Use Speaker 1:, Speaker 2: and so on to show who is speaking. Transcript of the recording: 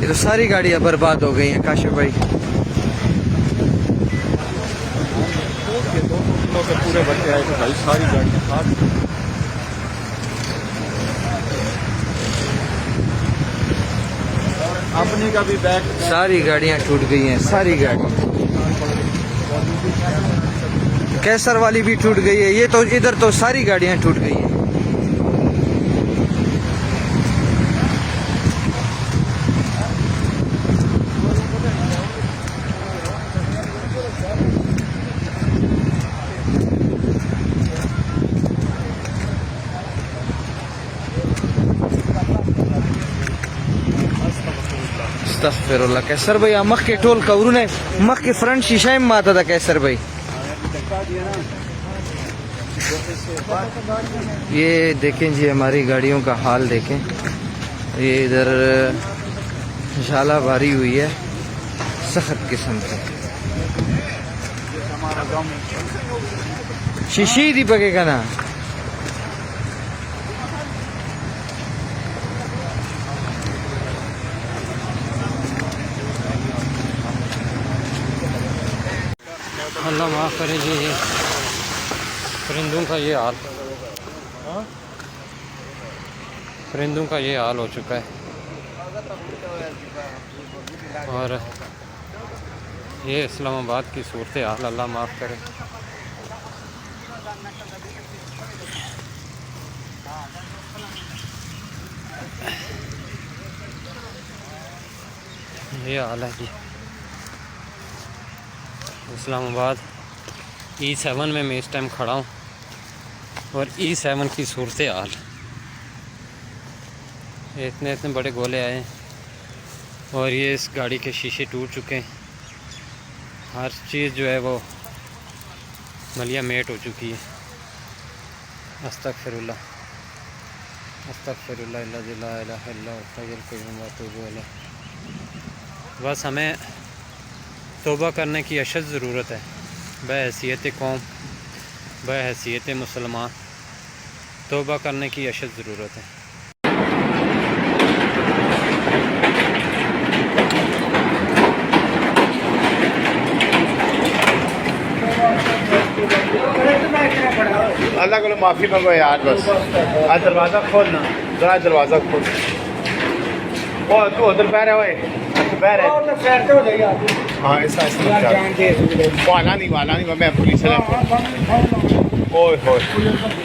Speaker 1: ये तो सारी गाड़ियां बर्बाद हो गई हैं काशिफ भाई।
Speaker 2: पूरे बच्चे आए थे भाई, सारी गाड़ियाँ अपनी का भी बैग,
Speaker 1: सारी गाड़ियां टूट गई हैं, सारी गाड़ी। कैसर वाली भी टूट गई है। ये तो इधर तो सारी गाड़ियां टूट गई हैं। अस्तगफिरुल्लाह। कैसर भाई मख के टोल कवरू ने मख के फ्रंट शीशा में माता था कैसर भाई। ये देखें जी हमारी गाड़ियों का हाल देखें। ये इधर झाला भारी हुई है सख्त किस्म की। शीशी दी पकेगा ना। अल्लाह माफ़ करे जी, ये परिंदों का ये हाल, परिंदों का ये हाल हो चुका है। और ये इस्लामाबाद की सूरत हाल, अल्लाह माफ़ करे। ये हाल है जी इस्लामाबाद E7 में मैं इस टाइम खड़ा हूँ और E7 की सूरत हाल। इतने इतने बड़े गोले आए हैं और ये इस गाड़ी के शीशे टूट चुके हैं। हर चीज़ जो है वो मलिया मेट हो चुकी है। अस्तगफिरुल्लाह अस्तगफिरुल्लाह ला इलाहा इल्लल्लाह हय्युल क़य्यूम व अतूबु इलैह। बस हमें तौबा करने की अशद ज़रूरत है। बहैसियत कौम, बहैसियत मुसलमान तौबा करने की अशद ज़रूरत है।
Speaker 2: अल्लाह को माफ़ी मांगो यार बस। आज दरवाज़ा खोलना, जरा दरवाज़ा खोल। ओ तू उधर पैर है, पैर है। हाँ ऐसा वाला नहीं मैं पुलिस है। ओए होए